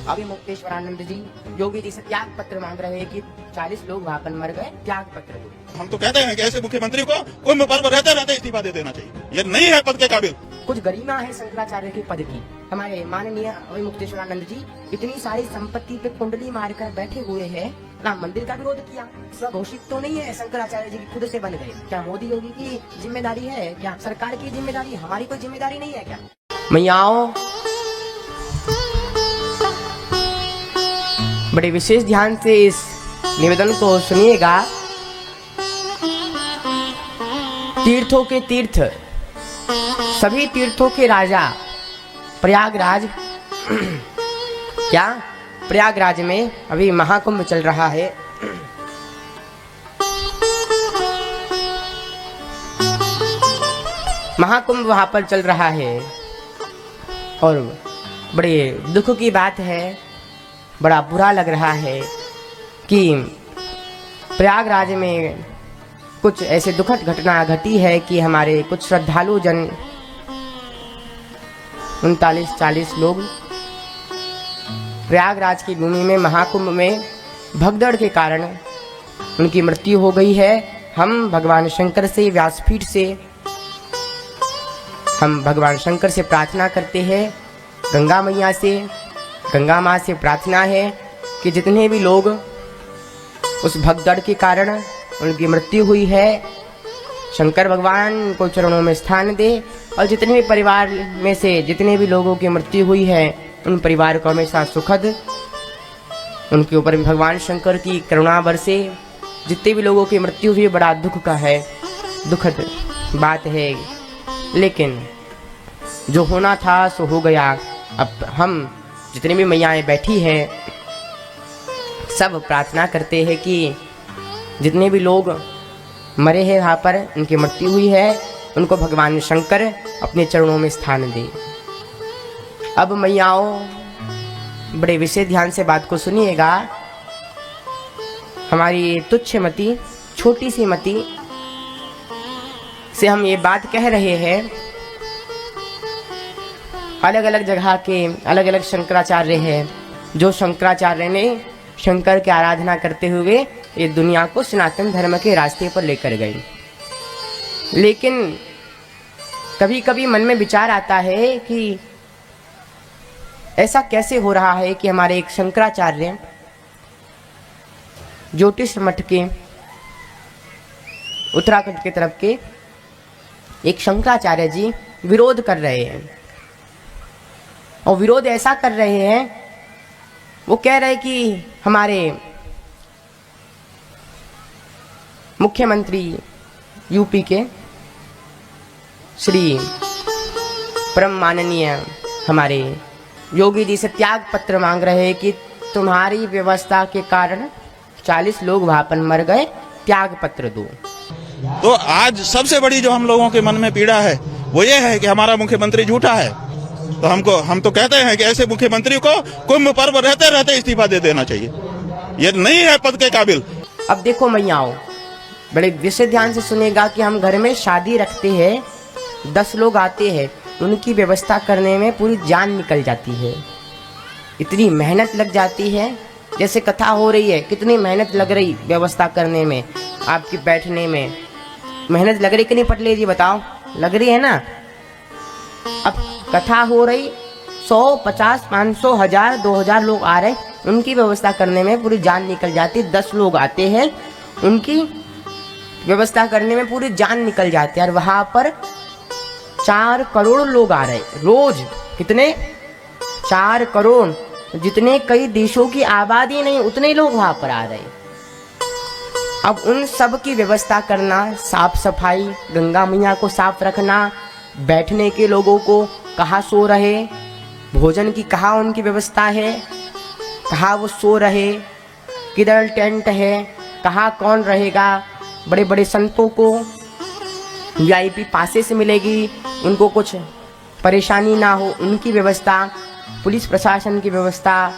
अभी मुक्तेश्वरानंद जी योगी जी से त्याग पत्र मांग रहे हैं कि 40 लोग वहाँ पर मर गए, त्याग पत्र दो। हम तो कहते हैं कि ऐसे मुख्यमंत्री को कुंभ पर्व रहते रहते इस्तीफा दे देना चाहिए। ये नहीं है पद के काबिल। कुछ गरिमा है शंकराचार्य के पद की। हमारे माननीय अभी मुक्तेश्वरानंद जी इतनी सारी संपत्ति पे कुंडली मारकर बैठे हुए हैं, राम मंदिर का विरोध किया, स्वघोषित तो नहीं है, शंकराचार्य जी खुद से बन गए। क्या मोदी योगी की जिम्मेदारी है? क्या सरकार की जिम्मेदारी? हमारी कोई जिम्मेदारी नहीं है क्या? मैयाओं, बड़े विशेष ध्यान से इस निवेदन को सुनिएगा। तीर्थों के तीर्थ, सभी तीर्थों के राजा प्रयागराज क्या प्रयागराज में अभी महाकुंभ चल रहा है। महाकुंभ वहां पर चल रहा है और बड़े दुख की बात है, बड़ा बुरा लग रहा है कि प्रयागराज में कुछ ऐसे दुखद घटना घटी है कि हमारे कुछ श्रद्धालु जन 39-40 लोग प्रयागराज की भूमि में महाकुंभ में भगदड़ के कारण उनकी मृत्यु हो गई है। हम भगवान शंकर से, व्यासपीठ से हम भगवान शंकर से प्रार्थना करते हैं, गंगा मैया से, गंगा माँ से प्रार्थना है कि जितने भी लोग उस भगदड़ के कारण उनकी मृत्यु हुई है, शंकर भगवान को चरणों में स्थान दे और जितने भी परिवार में से जितने भी लोगों की मृत्यु हुई है उन परिवार को हमेशा सुखद, उनके ऊपर भी भगवान शंकर की करुणा बरसे। जितने भी लोगों की मृत्यु हुई बड़ा दुख का है, दुखद बात है, लेकिन जो होना था सो हो गया। अब हम जितनी भी मैयाएं बैठी हैं सब प्रार्थना करते हैं कि जितने भी लोग मरे हैं वहाँ पर, उनकी मृत्यु हुई है, उनको भगवान शंकर अपने चरणों में स्थान दे। अब मैयाओं, बड़े विशेष ध्यान से बात को सुनिएगा। हमारी तुच्छ मति, छोटी सी मति से हम ये बात कह रहे हैं। अलग अलग जगह के अलग अलग शंकराचार्य हैं, जो शंकराचार्य ने शंकर की आराधना करते हुए ये दुनिया को सनातन धर्म के रास्ते पर लेकर गए। लेकिन कभी कभी मन में विचार आता है कि ऐसा कैसे हो रहा है कि हमारे एक शंकराचार्य ज्योतिष मठ के उत्तराखंड की तरफ के एक शंकराचार्य जी विरोध कर रहे हैं। और विरोध ऐसा कर रहे हैं, वो कह रहे कि हमारे मुख्यमंत्री यूपी के श्री परम माननीय हमारे योगी जी से त्याग पत्र मांग रहे हैं कि तुम्हारी व्यवस्था के कारण 40 लोग वहां पर मर गए, त्याग पत्र दो। तो आज सबसे बड़ी जो हम लोगों के मन में पीड़ा है वो ये है कि हमारा मुख्यमंत्री झूठा है। तो हम तो कहते हैं कि ऐसे मुख्यमंत्री को कुंभ पर्व रहते रहते इस्तीफा दे देना चाहिए। ये नहीं है पद के काबिल। अब देखो मैयाओं, बड़े विशेष ध्यान से सुनेगा कि हम घर में शादी रखते हैं, 10 लोग आते हैं, उनकी व्यवस्था करने में पूरी जान निकल जाती है, इतनी मेहनत लग जाती है। जैसे कथा हो रही है, कितनी मेहनत लग रही व्यवस्था करने में, आपके बैठने में मेहनत लग रही कि नहीं पटले जी बताओ? लग रही है ना। अब कथा हो रही, 100, 50, 500, 1000, 2000 लोग आ रहे, उनकी व्यवस्था करने में पूरी जान निकल जाती। 10 लोग आते हैं, उनकी व्यवस्था करने में पूरी जान निकल जाती है। और वहाँ पर 4 करोड़ लोग आ रहे रोज। कितने? 4 करोड़, जितने कई देशों की आबादी नहीं उतने लोग वहाँ पर आ रहे। अब उन सब की व्यवस्था करना, साफ सफाई, गंगा मैया को साफ रखना, बैठने के लोगों को कहाँ सो रहे, भोजन की कहाँ उनकी व्यवस्था है, कहाँ वो सो रहे, किधर टेंट है, कहाँ कौन रहेगा, बड़े बड़े संतों को VIP पासेस मिलेगी, उनको कुछ परेशानी ना हो, उनकी व्यवस्था, पुलिस प्रशासन की व्यवस्था,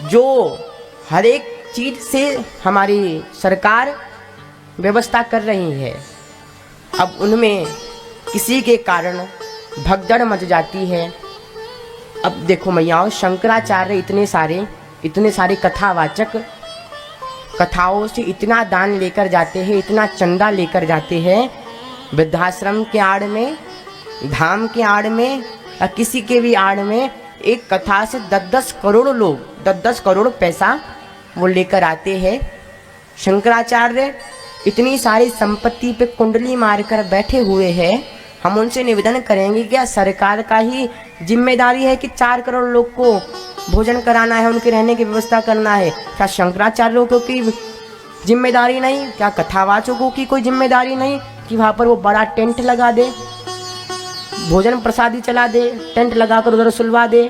जो हर एक चीज़ से हमारी सरकार व्यवस्था कर रही है। अब उनमें किसी के कारण भगदड़ मच जाती है, अब देखो मैयाओं, शंकराचार्य इतने सारे कथावाचक कथाओं से इतना दान लेकर जाते हैं, इतना चंदा लेकर जाते हैं, वृद्धाश्रम के आड़ में, धाम के आड़ में या किसी के भी आड़ में, एक कथा से 10-10 करोड़ लोग 10-10 करोड़ पैसा वो लेकर आते हैं। शंकराचार्य इतनी सारी संपत्ति पे कुंडली मारकर बैठे हुए हैं। हम उनसे निवेदन करेंगे, क्या सरकार का ही जिम्मेदारी है कि 4 करोड़ लोग को भोजन कराना है, उनके रहने की व्यवस्था करना है? क्या शंकराचार्यों की जिम्मेदारी नहीं? क्या कथावाचकों की कोई जिम्मेदारी नहीं कि वहाँ पर वो बड़ा टेंट लगा दे, भोजन प्रसादी चला दे, टेंट लगाकर उधर सुलवा दे,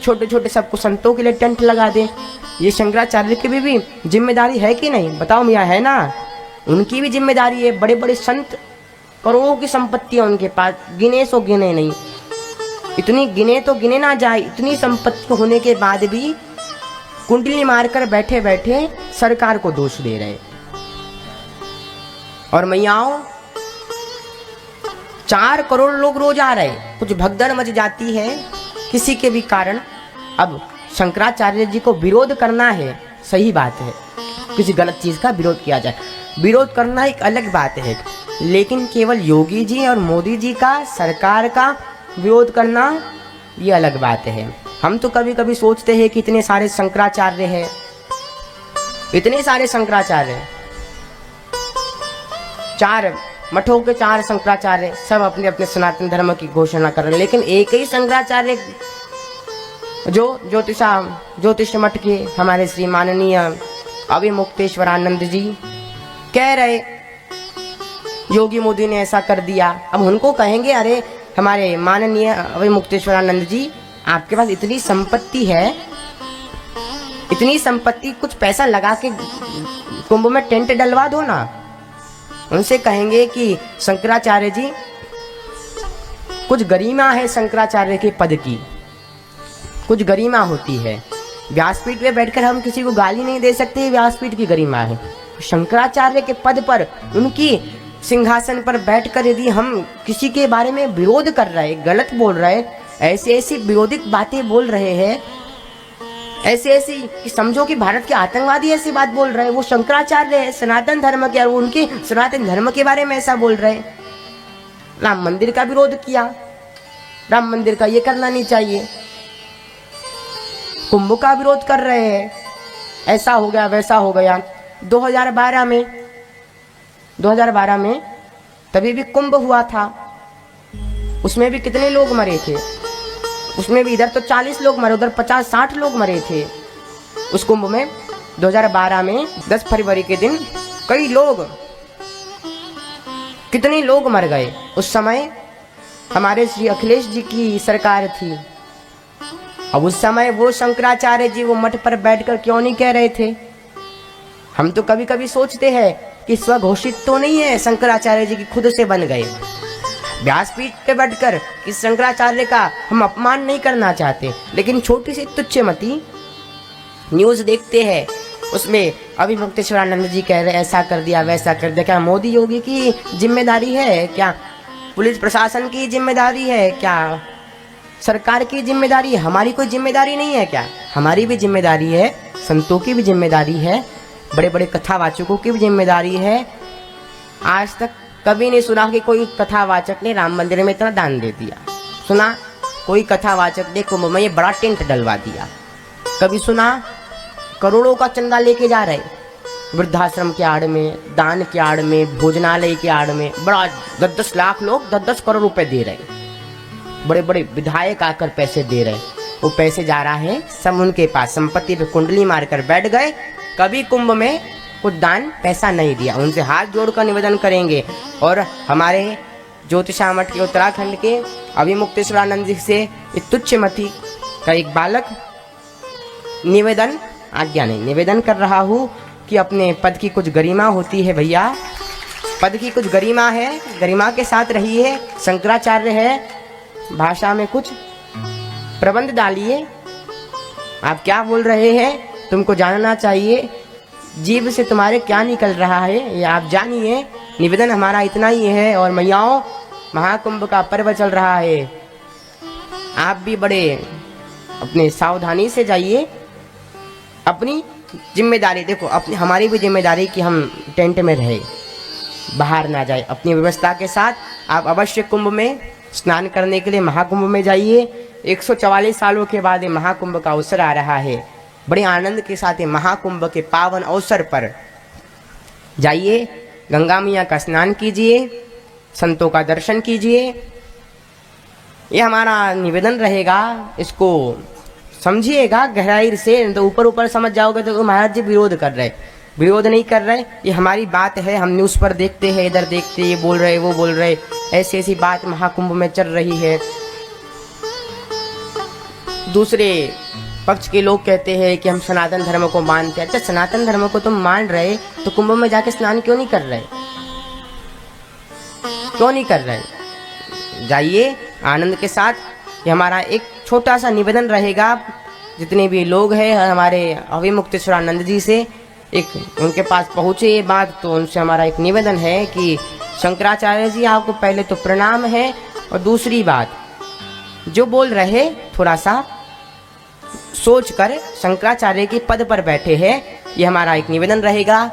छोटे छोटे सबको संतों के लिए टेंट लगा दे? ये शंकराचार्य की भी जिम्मेदारी है कि नहीं? बताओ मियाँ, है ना? उनकी भी जिम्मेदारी है। बड़े बड़े संत, करोड़ों की संपत्ति है उनके पास, गिने सो गिने नहीं, इतनी गिने तो गिने ना जाए। इतनी संपत्ति होने के बाद भी कुंडली मारकर बैठे बैठे सरकार को दोष दे रहे। और मैयाओं, 4 करोड़ लोग रोज आ रहे, कुछ भगदड़ मच जाती है किसी के भी कारण। अब शंकराचार्य जी को विरोध करना है, सही बात है, किसी गलत चीज का विरोध किया जाए, विरोध करना एक अलग बात है, लेकिन केवल योगी जी और मोदी जी का, सरकार का विरोध करना ये अलग बात है। हम तो कभी कभी सोचते हैं कि इतने सारे शंकराचार्य हैं, इतने सारे शंकराचार्य, 4 मठों के 4 शंकराचार्य, सब अपने अपने सनातन धर्म की घोषणा कर रहे हैं, लेकिन एक ही शंकराचार्य जो ज्योतिष मठ के हमारे श्री माननीय अभिमुक्तेश्वरानंद जी कह रहे योगी मोदी ने ऐसा कर दिया। अब उनको कहेंगे, अरे हमारे माननीय अभिमुक्तेश्वरानंद जी, आपके पास इतनी संपत्ति है, इतनी संपत्ति, कुछ पैसा लगा के कुंभ में टेंट डलवा दो ना। उनसे कहेंगे कि शंकराचार्य जी, कुछ गरिमा है शंकराचार्य के पद की, कुछ गरिमा होती है। व्यासपीठ पे बैठकर हम किसी को गाली नहीं दे सकते, व्यासपीठ की गरिमा है। शंकराचार्य के पद पर, उनकी सिंहासन पर बैठकर यदि हम किसी के बारे में विरोध कर रहे, गलत बोल रहे, ऐसी विरोधिक बातें बोल रहे हैं, ऐसी कि समझो कि भारत के आतंकवादी ऐसी बात बोल रहे हैं, वो शंकराचार्य है, सनातन धर्म के, और उनके सनातन धर्म के बारे में ऐसा बोल रहे। राम मंदिर का विरोध किया, राम मंदिर का ये करना नहीं चाहिए, कुंभ का विरोध कर रहे हैं, ऐसा हो गया वैसा हो गया। 2012 में तभी भी कुंभ हुआ था, उसमें भी कितने लोग मरे थे? उसमें भी इधर तो 40 लोग मरे, उधर 50-60 लोग मरे थे उस कुंभ में। 2012 में 10 फरवरी के दिन कई लोग, कितने लोग मर गए। उस समय हमारे श्री अखिलेश जी की सरकार थी। अब उस समय वो शंकराचार्य जी वो मठ पर बैठकर क्यों नहीं कह रहे थे? हम तो कभी कभी सोचते हैं कि स्वघोषित तो नहीं है, शंकराचार्य जी की खुद से बन गए। व्यासपीठ पे बैठकर इस शंकराचार्य का हम अपमान नहीं करना चाहते, लेकिन छोटी सी तुच्छमती न्यूज़ देखते हैं, उसमें अभिमुक्तेश्वरानंद जी कह रहे ऐसा कर दिया वैसा कर दिया। क्या मोदी योगी की जिम्मेदारी है? क्या पुलिस प्रशासन की जिम्मेदारी है? क्या सरकार की जिम्मेदारी है? हमारी कोई जिम्मेदारी नहीं है क्या? हमारी भी जिम्मेदारी है, संतों की भी जिम्मेदारी है, बड़े बड़े कथावाचकों की भी जिम्मेदारी है। आज तक कभी नहीं सुना कि कोई कथावाचक ने राम मंदिर में इतना दान दे दिया। सुना कोई कथावाचक ने कुंभ में ये बड़ा टेंट डलवा दिया? कभी सुना? करोड़ों का चंदा लेके जा रहे, वृद्धाश्रम के आड़ में, दान के आड़ में, भोजनालय के आड़ में, बड़ा 10-10 लाख लोग 10-10 करोड़ रुपए दे रहे, बड़े बड़े विधायक आकर पैसे दे रहे। वो पैसे जा रहा है सब उनके पास, संपत्ति पे कुंडली मारकर बैठ गए, कभी कुंभ में कुछ दान पैसा नहीं दिया। उनसे हाथ जोड़कर निवेदन करेंगे। और हमारे ज्योतिषा मठ के उत्तराखंड के अभिमुक्तेश्वरानंद जी से तुच्छमती का एक बालक निवेदन, आज्ञा नहीं, निवेदन कर रहा हूँ कि अपने पद की कुछ गरिमा होती है भैया, पद की कुछ गरिमा है, गरिमा के साथ रहिए। शंकराचार्य है, भाषा में कुछ प्रबंध डालिए। आप क्या बोल रहे हैं तुमको जानना चाहिए, जीभ से तुम्हारे क्या निकल रहा है ये आप जानिए। निवेदन हमारा इतना ही है। और मैयाओं, महाकुंभ का पर्व चल रहा है, आप भी बड़े अपने सावधानी से जाइए। अपनी जिम्मेदारी देखो, अपनी हमारी भी जिम्मेदारी कि हम टेंट में रहे, बाहर ना जाए। अपनी व्यवस्था के साथ आप अवश्य कुंभ में स्नान करने के लिए महाकुंभ में जाइए। 144 सालों के बाद ये महाकुंभ का अवसर आ रहा है। बड़े आनंद के साथ ये महाकुंभ के पावन अवसर पर जाइए, गंगा मैया का स्नान कीजिए, संतों का दर्शन कीजिए। ये हमारा निवेदन रहेगा, इसको समझिएगा गहराई से। तो ऊपर ऊपर समझ जाओगे तो महाराज जी विरोध कर रहे, विरोध नहीं कर रहे, ये हमारी बात है। हम न्यूज़ पर देखते हैं, इधर देखते, ये बोल रहे वो बोल रहे, ऐसी ऐसी बात महाकुंभ में चल रही है। दूसरे पक्ष के लोग कहते हैं कि हम सनातन धर्म को मानते हैं। अच्छा, सनातन धर्म को तुम मान रहे तो कुंभ में जाके स्नान क्यों नहीं कर रहे? क्यों नहीं कर रहे? जाइए आनंद के साथ। ये हमारा एक छोटा सा निवेदन रहेगा, जितने भी लोग हैं हमारे अभिमुक्तेश्वरानंद जी से, एक उनके पास पहुँचे ये बात, तो उनसे हमारा एक निवेदन है कि शंकराचार्य जी आपको पहले तो प्रणाम है, और दूसरी बात जो बोल रहे थोड़ा सा सोच कर, शंकराचार्य के पद पर बैठे हैं, ये हमारा एक निवेदन रहेगा।